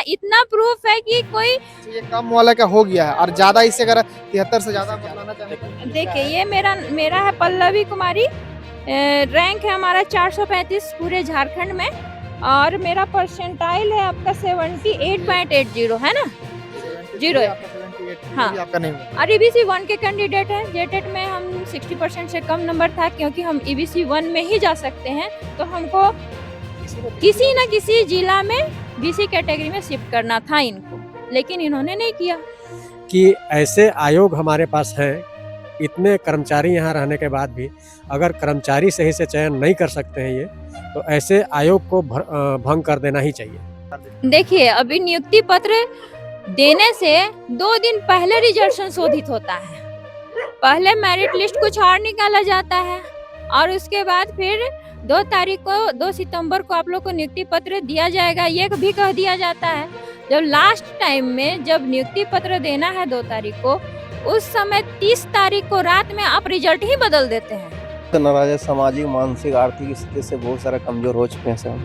इतना प्रूफ है कि कोई ये कम वाला का हो गया है और ज्यादा इससे अगर 73 से ज्यादा बताना चाहें। देखिए ये मेरा है पल्लवी कुमारी, रैंक है हमारा 435 पूरे झारखंड में, और मेरा परसेंटाइल है आपका 78.80 है ना, 0 है। हाँ, आपका नहीं हुआ। और EBC 1 के कैंडिडेट हैं। जेटेट में हम 60% से कम नंबर था, क्योंकि हम EBC 1 में ही जा सकते हैं, तो हमको किसी न किसी जिला में BC कैटेगरी में शिफ्ट करना था इनको, लेकिन इन्होंने नहीं किया। कि ऐसे आयोग हमारे पास हैं, इतने कर्मचारी यहाँ रहने के बाद भी अगर कर्मचारी सही से चयन नहीं कर सकते हैं ये, तो ऐसे आयोग को भंग कर देना ही चाहिए। देखिए अभी नियुक्ति पत्र देने से 2 दिन पहले रिजल्ट संशोधित होता है, पहले मेरिट लिस्ट कुछ और निकाला जाता है, और उसके बाद फिर 2 सितंबर को आप लोग को नियुक्ति पत्र दिया जाएगा, ये भी कह दिया जाता है। जब लास्ट टाइम में जब नियुक्ति पत्र देना है 2 तारीख को, उस समय 30 तारीख को रात में आप रिजल्ट ही बदल देते हैं। तो नाराज है, सामाजिक मानसिक आर्थिक स्थिति से बहुत सारा कमजोर हो चुके हैं सर।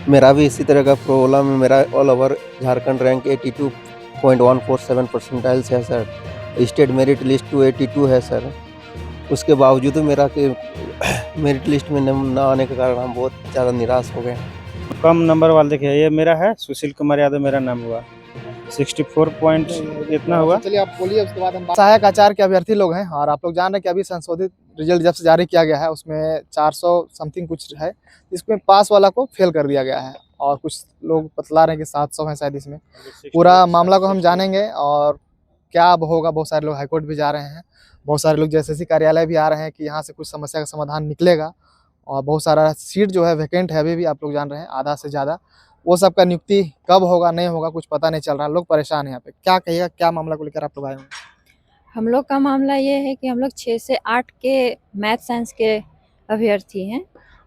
मेरा भी इसी तरह का प्रॉब्लम है। मेरा all over Jharkhand rank 82.147 percentile से है सर। स्टेट मेरिट लिस्ट 282 है सर। उसके बावजूद मेरा मेरिट लिस्ट में न आने के कारण हम बहुत ज़्यादा निराश हो गए। कम नंबर वाला देखिए, ये मेरा है सुशील कुमार यादव, मेरा नाम हुआ 64 पॉइंट इतना हुआ। चलिए आप बोलिए, उसके बाद हम सहायक आचार्य के अभ्यर्थी लोग हैं, और आप लोग जान रहे हैं कि अभी संशोधित रिजल्ट जब से जारी किया गया है उसमें 400 समथिंग कुछ है, इसमें पास वाला को फेल कर दिया गया है, और कुछ लोग बतला रहे हैं कि 700 है शायद। इसमें पूरा मामला को हम जानेंगे और क्या अब होगा। बहुत सारे लोग हाईकोर्ट भी जा रहे हैं, बहुत सारे लोग JSSC कार्यालय भी आ रहे हैं कि यहाँ से कुछ समस्या का समाधान निकलेगा, और बहुत सारा सीट जो है वैकेंट है अभी भी, आप लोग जान रहे हैं, आधा से ज़्यादा। वो सब का नियुक्ति कब होगा नहीं होगा कुछ पता नहीं चल रहा, लोग परेशान हैं यहाँ पे। क्या कहिएगा, क्या मामला को लेकर आप लोग आए हैं? हम लोग का मामला ये है कि हम लोग 6 से 8 के मैथ साइंस के अभ्यर्थी हैं,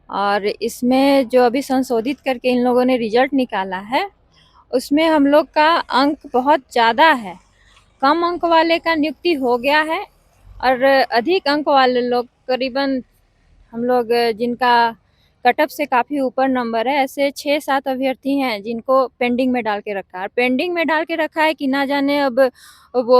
और इसमें जो अभी संशोधित करके इन लोगों ने रिजल्ट निकाला है, उसमें हम लोग का अंक बहुत ज़्यादा है। कम अंक वाले का नियुक्ति हो गया है, और अधिक अंक वाले लोग करीबन हम लोग जिनका कटअप से काफ़ी ऊपर नंबर है, ऐसे 6-7 अभ्यर्थी हैं जिनको पेंडिंग में डाल के रखा है। पेंडिंग में डाल के रखा है कि ना जाने अब वो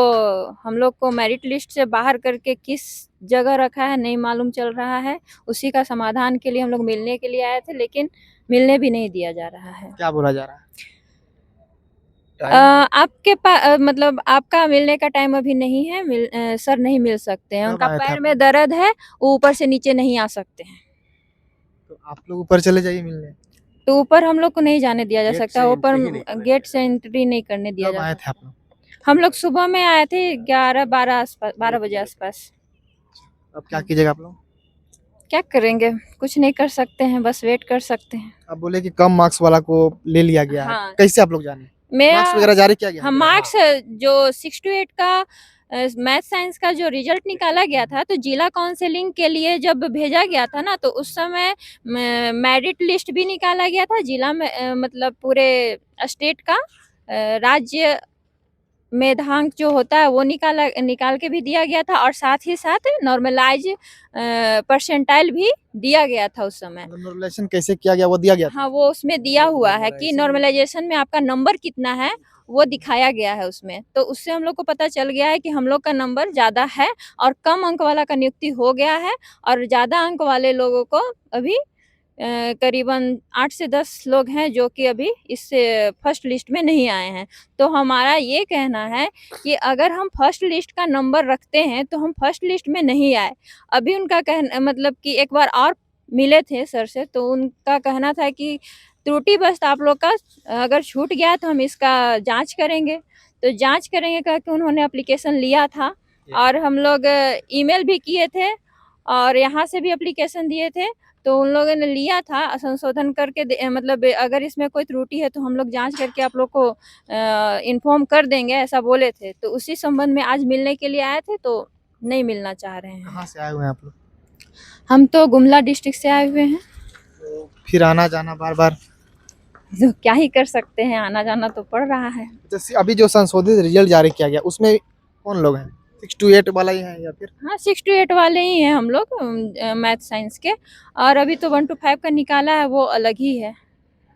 हम लोग को मेरिट लिस्ट से बाहर करके किस जगह रखा है नहीं मालूम चल रहा है। उसी का समाधान के लिए हम लोग मिलने के लिए आए थे, लेकिन मिलने भी नहीं दिया जा रहा है। क्या बोला जा रहा है? आपके पास मतलब आपका मिलने का टाइम अभी नहीं है, सर नहीं मिल सकते हैं, कब उनका आए थे पैर आप में लोग? दर्द है, वो ऊपर से नीचे नहीं आ सकते हैं, तो आप लोग ऊपर चले जाइए मिलने। तो ऊपर हम लोग को नहीं जाने दिया जा गेट सकता, से ऊपर एंट्री ही नहीं करने गेट से एंट्री नहीं करने दिया कब जा आए सकता। थे आप लोग? हम लोग सुबह में आए थे 11-12 बजे आसपास। अब क्या कीजिएगा आप लोग? क्या करेंगे, कुछ नहीं कर सकते हैं, बस वेट कर सकते हैं। आप बोले कि कम मार्क्स वाला को ले लिया गया है, हाँ। कैसे आप लोग जाने? मार्क्स वगैरह जारी किया गया है? हम मार्क्स जो 6 to 8 का मैथ साइंस का जो रिजल्ट निकाला गया था, तो जिला काउंसलिंग के लिए जब भेजा गया था ना, तो उस समय मेरिट लिस्ट भी निकाला गया था जिला में, मतलब पूरे स्टेट का राज्य मेधांक जो होता है वो निकाल के भी दिया गया था, और साथ ही साथ नॉर्मलाइज परसेंटाइल भी दिया गया था उस समय। नॉर्मलाइजेशन कैसे किया गया वो दिया गया था? हाँ, वो उसमें दिया हुआ है कि नॉर्मलाइजेशन में आपका नंबर कितना है वो दिखाया गया है उसमें, तो उससे हम लोग को पता चल गया है कि हम लोग का नंबर ज़्यादा है, और कम अंक वाला का नियुक्ति हो गया है, और ज़्यादा अंक वाले लोगों को अभी करीबन 8 से 10 लोग हैं जो कि अभी इस फर्स्ट लिस्ट में नहीं आए हैं। तो हमारा ये कहना है कि अगर हम फर्स्ट लिस्ट का नंबर रखते हैं तो हम फर्स्ट लिस्ट में नहीं आए। अभी उनका कहना मतलब कि एक बार और मिले थे सर से, तो उनका कहना था कि त्रुटिवश आप लोग का अगर छूट गया तो हम इसका जांच करेंगे। तो जांच करेंगे कह के उन्होंने एप्लीकेशन लिया था, और हम लोग ईमेल भी किए थे और यहाँ से भी एप्लीकेशन दिए थे, तो उन लोगों ने लिया था संशोधन करके मतलब अगर इसमें कोई त्रुटि है तो हम लोग जांच करके आप लोग को इन्फॉर्म कर देंगे, ऐसा बोले थे। तो उसी संबंध में आज मिलने के लिए आए थे, तो नहीं मिलना चाह रहे हैं। कहाँ से आए हुए हैं आप लोग? हम तो गुमला डिस्ट्रिक्ट से आए हुए हैं। तो फिर आना जाना बार बार? तो क्या ही कर सकते हैं, आना जाना तो पड़ रहा है। जैसे अभी जो संशोधित रिजल्ट जारी किया गया उसमें कौन लोग हैं? 6 to 8 वाला ही है या फिर? हाँ, 6 to 8 वाले ही हैं हम लोग मैथ साइंस के, और अभी तो 1 to 5 का निकाला है वो अलग ही है।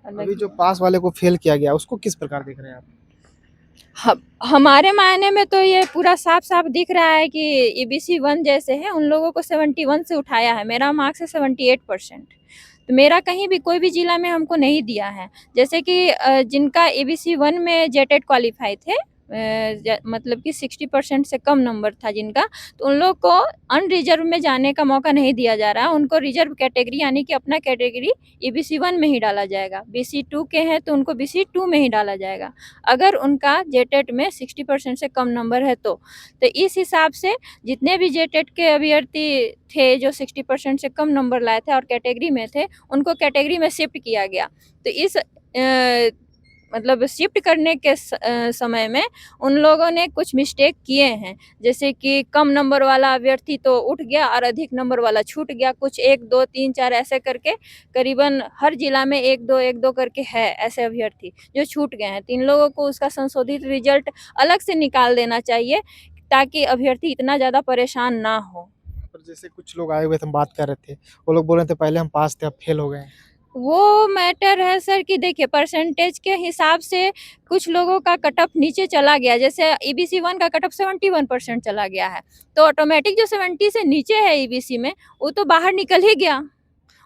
अलग अभी ही जो है। पास वाले को फेल किया गया उसको किस प्रकार देख रहे हैं आप? हमारे मायने में तो ये पूरा साफ-साफ दिख रहा है कि ईबीसी 1 जैसे हैं, उन लोगों को 71 से उठाया है। मेरा मार्क्स है 78%। तो मेरा कहीं भी कोई भी जिला में हमको नहीं दिया है। जैसे कि जिनका ईबीसी 1 में जेटेट क्वालीफाई थे, मतलब कि 60% से कम नंबर था जिनका, तो उन लोग को अनरिजर्व में जाने का मौका नहीं दिया जा रहा है। उनको रिजर्व कैटेगरी यानी कि अपना कैटेगरी ईबीसी 1 में ही डाला जाएगा। बीसी 2 के हैं तो उनको बीसी 2 में ही डाला जाएगा, अगर उनका जेटेट में 60% से कम नंबर है तो। तो इस हिसाब से जितने भी जेटेट के अभ्यर्थी थे जो 60% से कम नंबर लाए थे और कैटेगरी में थे, उनको कैटेगरी में शिफ्ट किया गया। तो इस मतलब शिफ्ट करने के समय में उन लोगों ने कुछ मिस्टेक किए हैं, जैसे कि कम नंबर वाला अभ्यर्थी तो उठ गया और अधिक नंबर वाला छूट गया। कुछ 1, 2, 3, 4 ऐसे करके करीबन हर जिला में 1, 2 करके है ऐसे अभ्यर्थी जो छूट गए हैं। तो इन लोगों को उसका संशोधित रिजल्ट अलग से निकाल देना चाहिए, ताकि अभ्यर्थी इतना ज़्यादा परेशान ना हो। पर जैसे कुछ लोग आए हुए थे, हम बात कर रहे थे, वो लोग बोल रहे थे पहले हम पास थे अब फेल हो गए हैं। वो मैटर है सर कि देखिए परसेंटेज के हिसाब से कुछ लोगों का कट ऑफ नीचे चला गया, जैसे ईबीसी 1 का कट ऑफ 71% चला गया है, तो ऑटोमेटिक जो 70 से नीचे है ईबीसी में, वो तो बाहर निकल ही गया।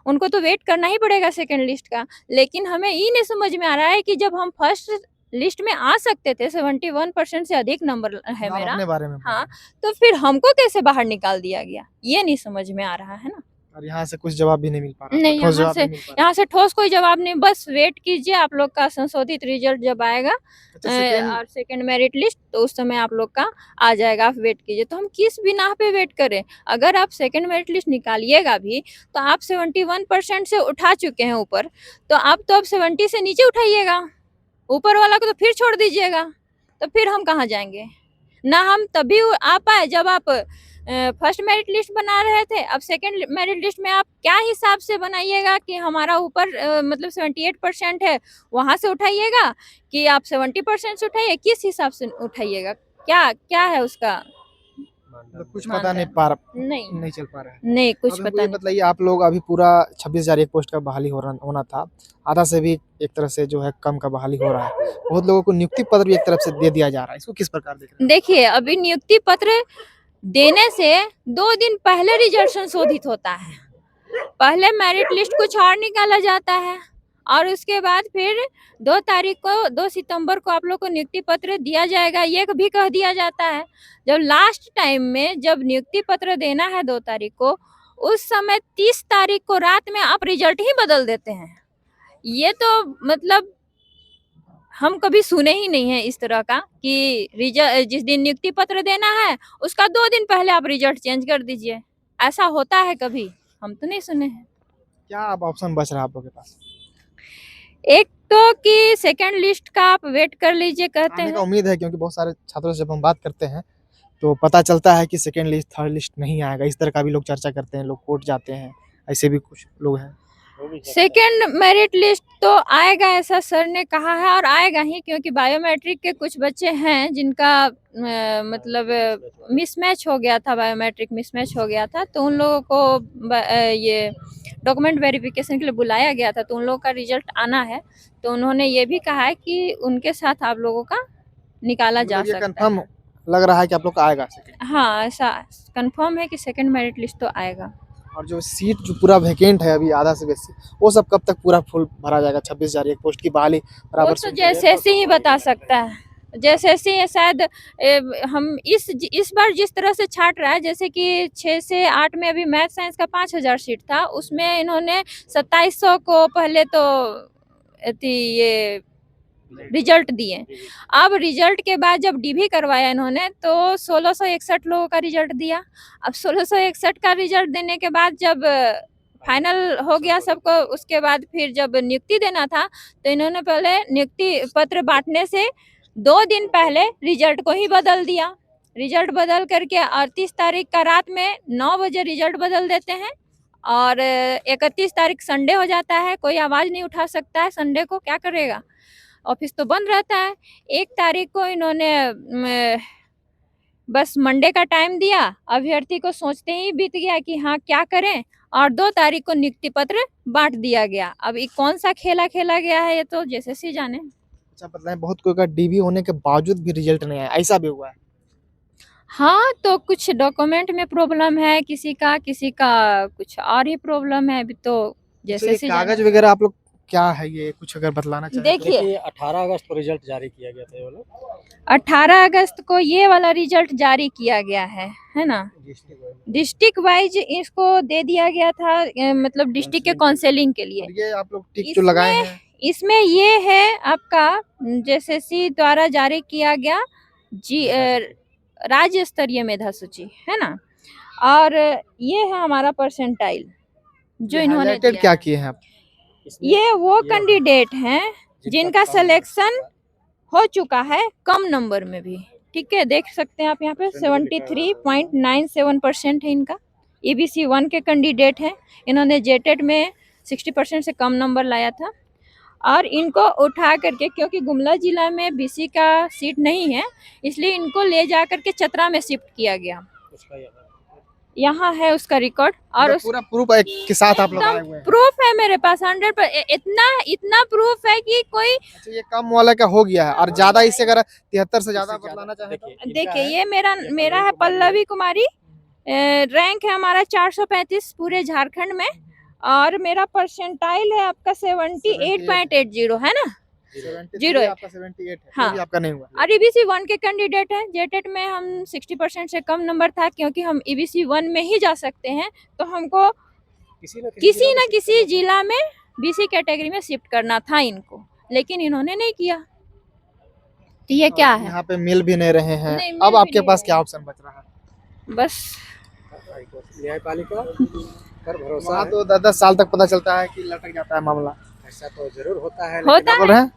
उनको तो वेट करना ही पड़ेगा सेकंड लिस्ट का। लेकिन हमें ये नहीं समझ में आ रहा है कि जब हम फर्स्ट लिस्ट में आ सकते थे, 71% से अधिक नंबर है आप मेरा, अपने बारे में हाँ, बोलें। तो फिर हमको कैसे बाहर निकाल दिया गया? ये नहीं समझ में आ रहा है ना। और यहाँ से कुछ जवाब भी नहीं मिल पा रहा, नहीं, ठोस जवाब नहीं मिल पा रहा। यहाँ से ठोस कोई जवाब नहीं, बस वेट कीजिए आप लोग का संशोधित रिजल्ट जब आएगा अच्छा, सेकंड और सेकंड मेरिट लिस्ट, तो उस समय आप लोग का आ जाएगा, आप वेट कीजिए। तो हम किस बिना पे वेट करें? अगर आप सेकंड मेरिट लिस्ट निकालिएगा भी, तो आप 71% से उठा चुके हैं ऊपर, तो आप तो अब 70 से नीचे उठाइएगा, ऊपर वाला को तो फिर छोड़ दीजिएगा, तो फिर हम कहाँ जाएँगे? ना हम तभी आ पाए जब आप फर्स्ट मेरिट लिस्ट बना रहे थे, अब सेकंड मेरिट लिस्ट में आप क्या हिसाब से बनाइएगा कि हमारा ऊपर मतलब 78% है, वहाँ से उठाइएगा कि आप 70% से उठाइए, किस हिसाब से उठाइएगा? क्या क्या है उसका मतलब कुछ पता नहीं नहीं चल पा रहा है। नहीं, कुछ अब हमको पता ये नहीं। बताइए, आप लोग अभी पूरा 26,000 एक पोस्ट का बहाली होना था, आधा से भी एक तरह से जो है कम का बहाली हो रहा है। बहुत लोगों को नियुक्ति पत्र भी एक तरफ से दे दिया जा रहा है, इसको किस प्रकार देख रहे हैं? देखिए, अभी नियुक्ति पत्र देने से 2 दिन पहले रिजल्ट संशोधित होता है। पहले मेरिट लिस्ट कुछ और निकाला जाता है और उसके बाद फिर 2 तारीख को 2 सितंबर को आप लोग को नियुक्ति पत्र दिया जाएगा, ये भी कह दिया जाता है। जब लास्ट टाइम में जब नियुक्ति पत्र देना है 2 तारीख को, उस समय 30 तारीख को रात में आप रिजल्ट ही बदल देते हैं। ये तो मतलब हम कभी सुने ही नहीं है इस तरह का कि जिस दिन नियुक्ति पत्र देना है, उसका 2 दिन पहले आप रिजल्ट चेंज कर दीजिए। ऐसा होता है कभी? हम तो नहीं सुने हैं। क्या अब ऑप्शन बच रहा है आप लोगों के पास? एक तो कि सेकंड लिस्ट का आप वेट कर लीजिए कहते आने का हैं। उम्मीद है, क्योंकि बहुत सारे छात्रों से जब हम बात करते हैं, तो पता चलता है कि सेकंड लिस्ट, थर्ड लिस्ट नहीं आएगा। इस तरह का भी लोग चर्चा करते हैं, लोग कोर्ट जाते हैं, ऐसे भी कुछ लोग हैं। सेकंड मेरिट लिस्ट तो आएगा ऐसा सर ने कहा है और आएगा ही, क्योंकि बायोमेट्रिक के कुछ बच्चे हैं जिनका मतलब मिसमैच हो गया था, बायोमेट्रिक मिसमैच हो गया था, तो उन लोगों को ये डॉक्यूमेंट वेरिफिकेशन के लिए बुलाया गया था, तो उन लोगों का रिजल्ट आना है। तो उन्होंने ये भी कहा है कि उनके साथ आप लोगों का निकाला जा मतलब ये सकता कंफर्म है। लग रहा है कि आप लोग का आएगा सेकंड। हाँ, ऐसा कंफर्म है कि सेकंड मेरिट लिस्ट तो आएगा। और जो सीट जो पूरा वैकेंट है अभी आधा से बेसी, वो सब कब तक पूरा फुल भरा जाएगा? 26,000 एक पोस्ट की बहाली वो बराबर तो सुन जैसे ही बता सकता है। जैसे शायद हम इस बार जिस तरह से छाँट रहा है, जैसे कि 6 से 8 में अभी मैथ साइंस का 5,000 सीट था, उसमें इन्होंने 2700 को पहले तो ये रिजल्ट दिए। अब रिजल्ट के बाद जब डीवी करवाया इन्होंने, तो 1661 लोगों का रिजल्ट दिया। अब 1661 का रिजल्ट देने के बाद जब फाइनल हो गया सबको, उसके बाद फिर जब नियुक्ति देना था, तो इन्होंने पहले नियुक्ति पत्र बांटने से 2 दिन पहले रिजल्ट को ही बदल दिया। रिजल्ट बदल करके 38 तारीख का रात में 9 बजे रिजल्ट बदल देते हैं और 31 तारीख संडे हो जाता है, कोई आवाज़ नहीं उठा सकता है संडे को, क्या करेगा? ऑफिस तो बंद रहता है। 1 तारीख को इन्होंने बस मंडे का टाइम दिया, अभ्यर्थी को सोचते ही बीत गया कि हाँ क्या करें, और 2 तारीख को नियुक्ति पत्र बांट दिया गया। अब ये कौन सा खेला खेला गया है ये तो जेएसएससी जाने। अच्छा बताएं, बहुत कोई का डीबी होने के बावजूद भी रिजल्ट नहीं आया, ऐसा भी हुआ है? हाँ, तो कुछ डॉक्यूमेंट में प्रॉब्लम है, किसी का कुछ और ही प्रॉब्लम है, अभी तो तो ये जेएसएससी जाने। कागज वगैरह आप लोग क्या है, ये कुछ अगर बतलाना चाहें तो? देखिए, देखिए 18 अगस्त को रिजल्ट जारी किया गया था ये वाला 18 अगस्त को ये वाला रिजल्ट जारी किया गया है ना। डिस्ट्रिक्ट वाइज इसको दे दिया गया था, मतलब डिस्ट्रिक्ट के काउंसलिंग के लिए। और ये आप लोग टिक जो लगाए हैं, इसमें ये है आपका जेएसएससी द्वारा जारी किया गया राज्य स्तरीय मेधा सूची, है ना। और ये है हमारा परसेंटाइल जो ये इन्होंने highlighted दिया क्या है। किए हैं आप? ये वो कैंडिडेट हैं जिनका सिलेक्शन हो चुका है कम नंबर में भी, ठीक है। देख सकते हैं आप यहाँ पे 73.97% है इनका। ईबीसी 1 के कैंडिडेट हैं, इन्होंने जेटेट में 60% से कम नंबर लाया था, और इनको उठा करके, क्योंकि गुमला जिला में बीसी का सीट नहीं है, इसलिए इनको ले जा करके चतरा में शिफ्ट किया गया। यहाँ है उसका रिकॉर्ड, और मतलब उस पूरा प्रूफ के साथ आप लोग आए हुए हैं? प्रूफ है मेरे पास 100%। इतना प्रूफ है कि कोई। अच्छा, ये कम वाला का हो गया है, और ज्यादा इससे अगर 73 से ज्यादा बतलाना चाहे तो? देखिए ये मेरा है पल्लवी कुमारी, रैंक है हमारा 435 पूरे झारखंड में, और मेरा परसेंटाइल है आपका 78.80, है ना। 73 आपका 78 है, हाँ। तो भी आपका नहीं हुआ। और ईबीसी 1 के कैंडिडेट हैं, जेटेट में हम 60% से कम नंबर था, क्योंकि हम ईबीसी 1 में ही जा सकते हैं, तो हमको किसी न किसी जिला में बीसी कैटेगरी में शिफ्ट करना था इनको, लेकिन इन्होंने नहीं किया। तो ये क्या है? यहाँ पे मिल भी नहीं रहे हैं, नहीं, मिल अब भी आपके नहीं पास रहे क्या हैं। ऑप्शन बच रहा है? बस न्यायपालिका पर भरोसा वहाँ है। तो 10-10 साल तक पता चलता है कि लटक जाता है मामला। ऐसा तो जरूर होता है, होता क्या बोल है। रहे हैं?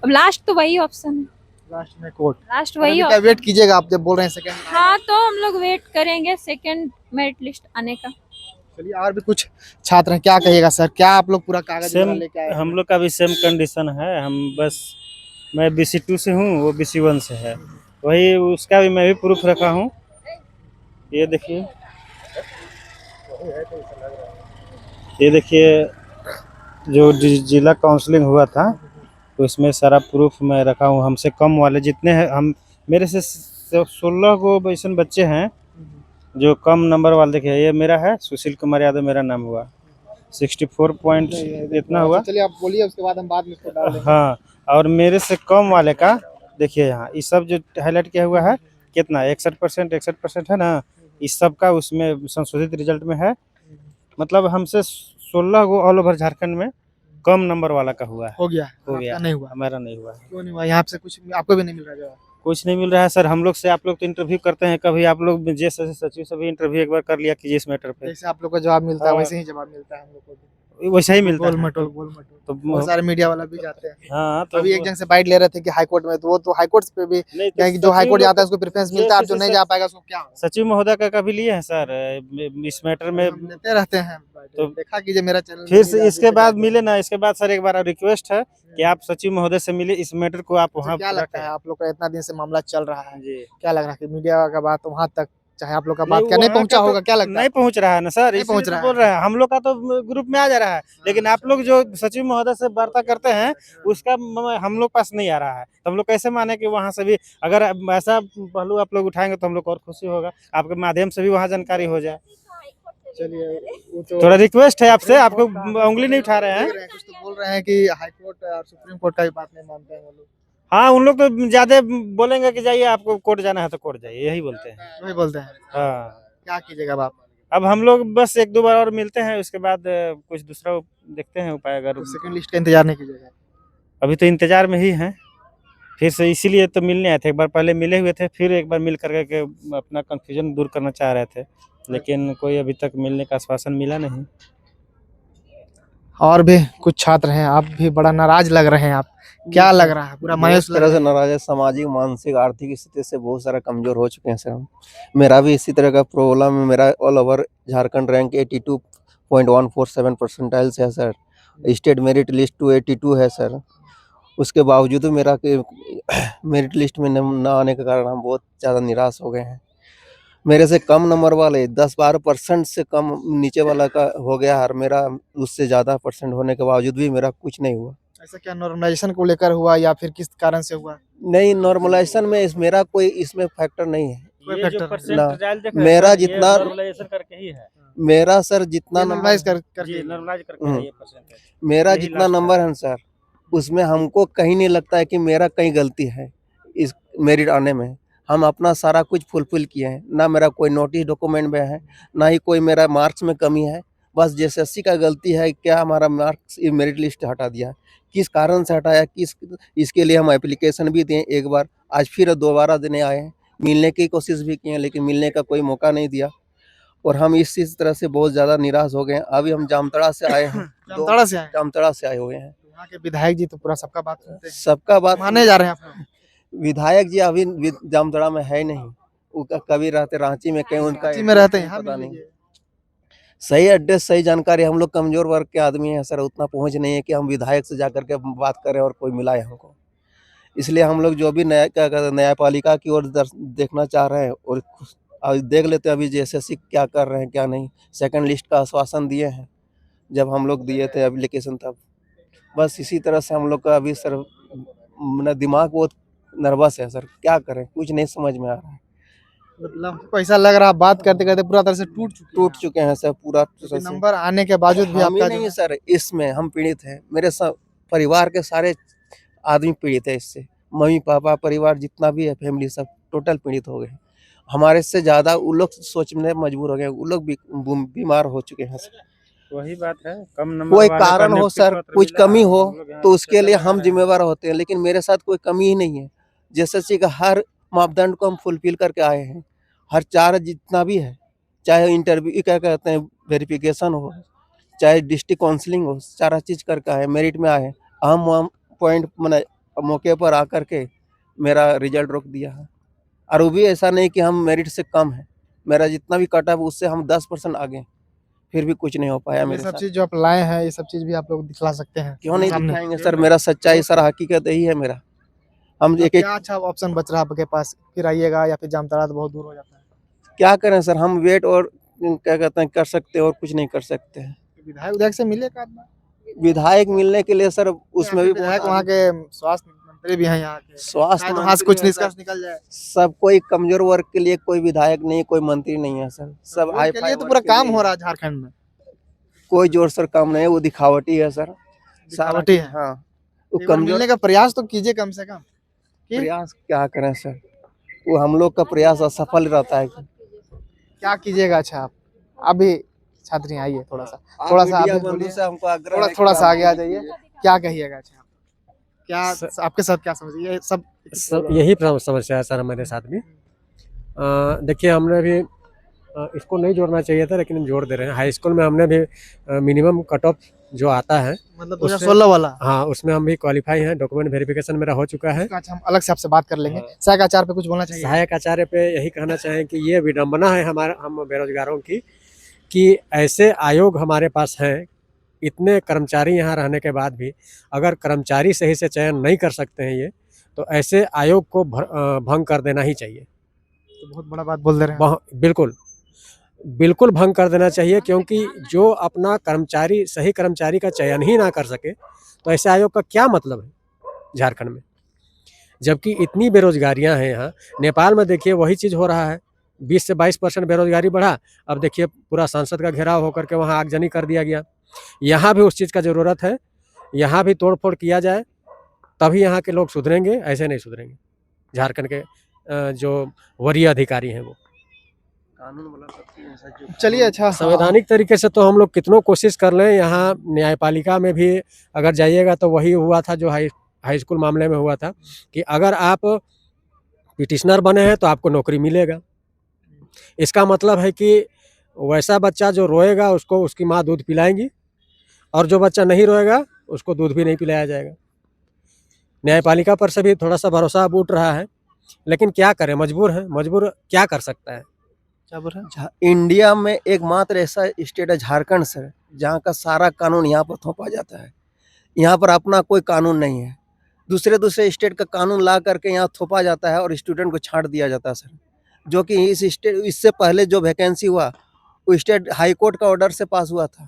अब लास्ट तो वही ऑप्शन है, लास्ट में कोर्ट। लास्ट वही अभी क्या वेट कीजिएगा आप, जब बोल रहे हैं सेकंड? हाँ, तो हम लोग वेट करेंगे सेकंड मेरिट लिस्ट आने का। चलिए, और भी कुछ छात्र हैं, क्या कहिएगा सर? क्या आप लोग पूरा कागज सेम वगैरह लेके आए हैं? हम लोग का भी सेम कंडीशन है। हम बस मैं BC2 से हूँ, वो BC1 से है, वही उसका भी मैं भी प्रूफ रखा हूँ। ये देखिए, ये देखिए जो जिला काउंसलिंग हुआ था, तो इसमें सारा प्रूफ मैं रखा हूँ। हमसे कम वाले जितने हैं, हम मेरे से 16 को वैसे बच्चे हैं जो कम नंबर वाले। देखिए ये मेरा है, सुशील कुमार यादव मेरा नाम हुआ, 64 पॉइंट इतना हुआ। चलिए आप बोलिए, उसके बाद हम बाद में इसको डाल देंगे। हाँ, और मेरे से कम वाले का देखिए यहाँ ये सब जो हाईलाइट किया हुआ है कितना 61% है ना, इस सब का उसमें संशोधित रिजल्ट में है। मतलब हमसे 16 को ऑल ओवर झारखंड में कम नंबर वाला का हुआ है। हो गया, हो गया, आपका नहीं हुआ? हमारा नहीं हुआ है। क्यों नहीं हुआ? यहाँ से कुछ आपको भी नहीं मिल रहा जवाब? कुछ नहीं मिल रहा है सर। हम लोग से आप लोग तो इंटरव्यू करते हैं, कभी आप लोग जैसे सचिव से भी इंटरव्यू एक बार कर लिया कीजिए इस मैटर पे। जैसे आप लोग को जवाब मिलता है हाँ। वैसे ही जवाब मिलता है हम लोग को भी। वैसा ही मिलता गोल है। मटोल गोल मटोल। तो बहुत सारे मीडिया वाला भी जाते हैं। हाँ, तो अभी एक जन से बाइट ले रहे थे कि हाई कोर्ट में, तो वो तो हाई कोर्ट पे भी नहीं, तो क्या है कि जो हाई सचिव कोर्ट लोग- जाता है उसको प्रेफरेंस मिलता है, और जो नहीं जा पाएगा उसको क्या होगा? सचिव महोदय का कभी लिए हैं सर इस मैटर में? हम लेते रहते हैं, तो देखा कीजिए मेरा चैनल। फिर से इसके बाद मिले ना, इसके बाद सर एक बार रिक्वेस्ट है कि आप सचिव महोदय से मिले, इस मैटर को आप वहाँ क्या लगता है आप लोग का, इतना दिन से मामला चल रहा है, जी क्या लग रहा है कि मीडिया का बात वहाँ तक, चाहे आप लोग का बात नहीं, क्या नहीं वहाँ पहुँचा का तो होगा, क्या लगता है? नहीं पहुँच रहा है ना सर, नहीं इसीलिए पहुँच तो रहा बोल रहे हैं। हम लोग का तो ग्रुप में आ जा रहा है, लेकिन आप लोग जो सचिव महोदय से वार्ता करते हैं उसका हम लोग पास नहीं आ रहा है, तो हम लोग कैसे माने कि वहाँ से भी अगर ऐसा पहलू आप लोग उठाएंगे तो हम लोग को और खुशी होगा, आपके माध्यम से भी वहाँ जानकारी हो जाए। चलिए, वो तो थोड़ा रिक्वेस्ट है आपसे, आपको उंगली नहीं उठा रहे हैं। कुछ तो बोल रहे हैं कि हाई कोर्ट और सुप्रीम कोर्ट का भी बात नहीं मानते हैं वो लोग। हाँ, उन लोग तो ज्यादा बोलेंगे कि जाइए आपको कोर्ट जाना है तो कोर्ट जाइए, यही बोलते हैं। वही बोलते हैं। हाँ, क्या कीजिएगा अब आप? अब हम लोग बस 1-2 बार और मिलते हैं, उसके बाद कुछ दूसरा देखते हैं उपाय। अगर तो सेकंड लिस्ट का इंतजार नहीं कीजिएगा? अभी तो इंतजार में ही हैं, फिर से इसीलिए तो मिलने आए थे। एक बार पहले मिले हुए थे, फिर एक बार मिल करके अपना कंफ्यूजन दूर करना चाह रहे थे, लेकिन कोई अभी तक मिलने का आश्वासन मिला नहीं। और भी कुछ छात्र हैं, आप भी बड़ा नाराज लग रहे हैं, आप क्या लग रहा है? पूरा मायूस लग तरह रहा से है। नाराज है। सामाजिक मानसिक आर्थिक स्थिति से बहुत सारा कमजोर हो चुके हैं सर हम। मेरा भी इसी तरह का प्रॉब्लम है। मेरा all over Jharkhand rank 82.147 percentile से है सर। स्टेट मेरिट लिस्ट 282 है सर। उसके बावजूद मेरा मेरिट लिस्ट में न आने के कारण हम बहुत ज़्यादा निराश हो गए हैं। मेरे से कम नंबर वाले 10-12% से कम नीचे वाला का हो गया, और मेरा उससे ज़्यादा परसेंट होने के बावजूद भी मेरा कुछ नहीं हुआ। ऐसा क्या नॉर्मलाइजेशन को लेकर हुआ या फिर किस कारण से हुआ? नहीं, नॉर्मलाइजेशन में मेरा कोई इसमें फैक्टर नहीं है। कोई ये फैक्टर जो नहीं। परसेंटाइल देख रहे हैं मेरा सर, ये जितना- नॉर्मलाइजेशन करके ही है। मेरा सर जितना ये नंबर नॉर्मलाइज जी, करके नॉर्मलाइज करके है ये परसेंटेज। मेरा यही जितना लास्ट है। नंबर है सर, उसमें हमको कहीं नहीं लगता है कि मेरा कहीं गलती है इस मेरिट आने में। हम अपना सारा कुछ फुलफिल किए हैं, ना मेरा कोई नोटिस डॉक्यूमेंट में है, ना ही कोई मेरा मार्क्स में कमी है। बस जेएसएससी का गलती है, क्या हमारा मार्क्स मेरिट लिस्ट हटा दिया, किस कारण से हटाया, किस इसके लिए हम एप्लीकेशन भी दिए एक बार, आज फिर दोबारा देने आए हैं। मिलने की कोशिश भी की है, लेकिन मिलने का कोई मौका नहीं दिया, और हम इस तरह से बहुत ज़्यादा निराश हो गए हैं। अभी हम जामताड़ा से आए हैं। जामताड़ा से आए हैं? जामताड़ा से आए हुए हैं। यहाँ के विधायक जी तो पूरा सबका बात सुनते हैं, सबका बात माने जा रहे हैं आप लोग। विधायक जी अभी जामताड़ा में है नहीं, वो कभी रहते रांची में, कहीं उनका रांची में रहते हैं, यहाँ पता मिल नहीं। लीजिए। सही एड्रेस, सही जानकारी, हम लोग कमजोर वर्ग के आदमी हैं सर, उतना पहुंच नहीं है कि हम विधायक से जाकर के बात करें और कोई मिलाए हमको। इसलिए हम लोग जो भी क्या कहते हैं, न्यायपालिका की ओर देखना चाह रहे हैं, और देख लेते हैं अभी जेएसएससी क्या कर रहे हैं क्या नहीं। सेकंड लिस्ट का आश्वासन दिए हैं जब हम लोग दिए थे एप्लीकेशन, तब बस इसी तरह से हम लोग का अभी सर मेरा दिमाग बहुत नर्वस है सर, क्या करें, कुछ नहीं समझ में आ रहा है। मतलब हमको ऐसा लग रहा है बात करते करते पूरा तरह से टूट चुके हैं सर पूरा तरह चुके से। नंबर आने के बावजूद भी हम ही आपका जो नहीं है- सर, इसमें हम पीड़ित हैं, मेरे सब परिवार के सारे आदमी पीड़ित है इससे। मम्मी पापा परिवार जितना भी है, फैमिली सब टोटल पीड़ित हो गए। हमारे से ज़्यादा वो लोग सोचने मजबूर हो गए, वो लोग भी बीमार हो चुके हैं सर। वही बात है, कम नंबर कोई वाले का कारण हो नियुक्ति सर, पत्र कुछ मिला, कमी हो हम लोग यहाँ तो उसके लिए लगा हम रहे हैं। जिम्मेवार होते हैं, लेकिन मेरे साथ कोई कमी ही नहीं है। जेएसएससी का हर मापदंड को हम फुलफिल करके आए हैं, हर 4 जितना भी है, चाहे इंटरव्यू क्या कहते हैं वेरिफिकेशन हो, चाहे डिस्ट्रिक्ट काउंसलिंग हो, सारा चीज़ करके आए, मेरिट में आए। अहम पॉइंट मैंने मौके पर आकर के मेरा रिजल्ट रोक दिया है, और वो भी ऐसा नहीं कि हम मेरिट से कम है, मेरा जितना भी कट ऑफ उससे हम 10% आगे, फिर भी कुछ नहीं हो पाया ये मेरे सब साथ। चीज जो आप लाए हैं, ये सब चीज भी आप लोग दिखला सकते हैं क्यों नहीं सामने। दिखाएंगे सर, मेरा सच्चाई सर, हकीकत यही है मेरा। हम अब एक एक क्या अच्छा ऑप्शन बच रहा है आपके पास, फिर आइएगा या फिर जामताड़ा तो बहुत दूर हो जाता है। क्या करें सर, हम वेट और क्या कहते हैं कर सकते हैं, और कुछ नहीं कर सकते हैं। विधायक से मिलेगा आदमी? विधायक मिलने के लिए सर उसमें भी विधायक बहुत वहाँ के स्वास्थ्य मंत्री भी हैं यहाँ के, स्वास्थ्य शायद वहाँ से मंत्री कुछ है निष्कर्ष सर। निकल जाए। सब कोई कमजोर वर्ग के लिए कोई विधायक नहीं, कोई मंत्री नहीं है सर, सब वोट हाई के फाई लिए तो वर्ग पूरा के काम लिए हो है। रहा है झारखंड में। कोई जोर सर काम नहीं है, वो दिखावटी है सर, दिखावटी है। हाँ। वो एक बार कमजोर मिलने का प्रयास तो कीजिए कम से कम। कि प्रयास क्या करें सर, वो हम लोग का प्रयास असफल रहता है। क्या कीजिएगा? अच्छा आप अभी छात्री आइए थोड़ा सा आप थोड़ा सा मीडिया आप भी बंधु बोलिए। से हमको आग्रह है कि थोड़ा सा आप आगे आ बोलिए। जाइए, क्या कहिएगा? अच्छा क्या आपके साथ क्या समझिए ये सब यही समस्या है सर हमारे साथ भी। देखिए हमने भी इसको नहीं जोड़ना चाहिए था, लेकिन हम जोड़ दे रहे हैं। हाई स्कूल में हमने भी मिनिमम कट ऑफ जो आता है, मतलब उससे- 2016 वाला। हाँ उसमें हम भी क्वालिफाई हैं, डॉक्यूमेंट वेरिफिकेशन मेरा हो चुका है। अच्छा हम अलग से आपसे बात कर लेंगे। हाँ। सहायक आचार्य पे कुछ बोलना चाहिए? सहायक आचार्य पे यही कहना चाहें कि ये विडंबना है हमारा, हम बेरोजगारों की, कि ऐसे आयोग हमारे पास हैं, इतने कर्मचारी यहाँ रहने के बाद भी अगर कर्मचारी सही से चयन नहीं कर सकते हैं ये, तो ऐसे आयोग को भंग कर देना ही चाहिए। तो बहुत बड़ा बात बोल दे रहे हैं। बिल्कुल बिल्कुल भंग कर देना चाहिए, क्योंकि जो अपना कर्मचारी सही कर्मचारी का चयन ही ना कर सके तो ऐसे आयोग का क्या मतलब है झारखंड में, जबकि इतनी बेरोजगारियां हैं यहाँ। नेपाल में देखिए वही चीज़ हो रहा है, 20 से 22% बेरोजगारी बढ़ा, अब देखिए पूरा संसद का घेराव होकर के वहाँ आगजनी कर दिया गया। यहाँ भी उस चीज़ का ज़रूरत है, यहाँ भी तोड़ फोड़ किया जाए तभी यहाँ के लोग सुधरेंगे, ऐसे नहीं सुधरेंगे। झारखंड के जो वरीय अधिकारी हैं वो चलिए अच्छा संवैधानिक तरीके से तो हम लोग कितनों कोशिश कर लें, यहाँ न्यायपालिका में भी अगर जाइएगा तो वही हुआ था जो हाई स्कूल मामले में हुआ था, कि अगर आप पिटिशनर बने हैं तो आपको नौकरी मिलेगा। इसका मतलब है कि वैसा बच्चा जो रोएगा उसको उसकी माँ दूध पिलाएंगी, और जो बच्चा नहीं रोएगा उसको दूध भी नहीं पिलाया जाएगा। न्यायपालिका पर से भी थोड़ा सा भरोसा अब उठ रहा है, लेकिन क्या करें, मजबूर हैं, मजबूर क्या कर सकता है। क्या बोल रहे हैं? इंडिया में एकमात्र ऐसा स्टेट है झारखंड सर, जहाँ का सारा कानून यहाँ पर थोपा जाता है। यहाँ पर अपना कोई कानून नहीं है, दूसरे स्टेट का कानून ला करके यहाँ थोपा जाता है और स्टूडेंट को छांट दिया जाता है सर। जो कि इस स्टेट इससे पहले जो वैकेंसी हुआ वो स्टेट हाई कोर्ट का ऑर्डर से पास हुआ था,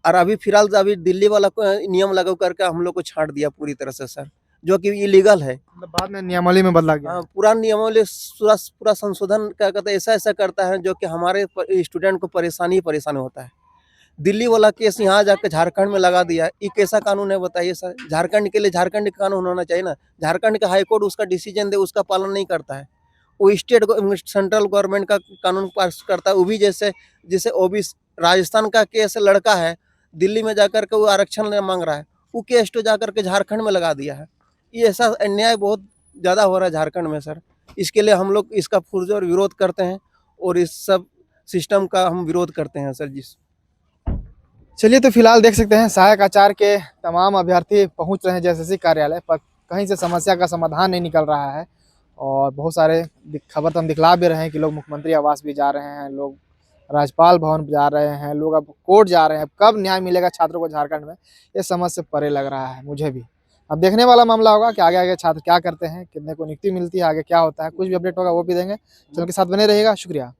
और अभी फिलहाल अभी दिल्ली वाला नियम लागू करके हम लोग को छांट दिया पूरी तरह से सर, जो कि इलीगल है। मतलब बाद में नियमावली में बदला गया। पूरा नियमावली पूरा संशोधन क्या कहते हैं, ऐसा करता है जो कि हमारे स्टूडेंट को परेशानी होता है। दिल्ली वाला केस यहाँ जाकर झारखंड में लगा दिया है, ये कैसा कानून है बताइए सर? झारखंड के लिए झारखंड का कानून होना चाहिए ना। झारखंड का हाई कोर्ट उसका डिसीजन दे, उसका पालन नहीं करता है। वो स्टेट सेंट्रल गवर्नमेंट का कानून पास करता है, वो भी जैसे ओबीसी राजस्थान का केस लड़का है, दिल्ली में जाकर के वो आरक्षण मांग रहा है, वो केस तो जाकर के झारखंड में लगा दिया है। ये ऐसा अन्याय बहुत ज़्यादा हो रहा है झारखंड में सर। इसके लिए हम लोग इसका पुरजोर विरोध करते हैं और इस सब सिस्टम का हम विरोध करते हैं सर। चलिए, तो फिलहाल देख सकते हैं सहायक आचार्य के तमाम अभ्यर्थी पहुंच रहे हैं जेएसएससी कार्यालय पर, कहीं से समस्या का समाधान नहीं निकल रहा है। और बहुत सारे खबर तो हम दिखला भी रहे हैं कि लोग मुख्यमंत्री आवास भी जा रहे हैं, लोग राज्यपाल भवन जा रहे हैं, लोग अब कोर्ट जा रहे हैं। अब कब न्याय मिलेगा छात्रों को झारखंड में, ये समझ से परे लग रहा है मुझे भी। अब देखने वाला मामला होगा कि आगे छात्र क्या करते हैं, कितने को नियुक्ति मिलती है, आगे क्या होता है। कुछ भी अपडेट होगा वो भी देंगे। चैनल के साथ बने रहिएगा। शुक्रिया।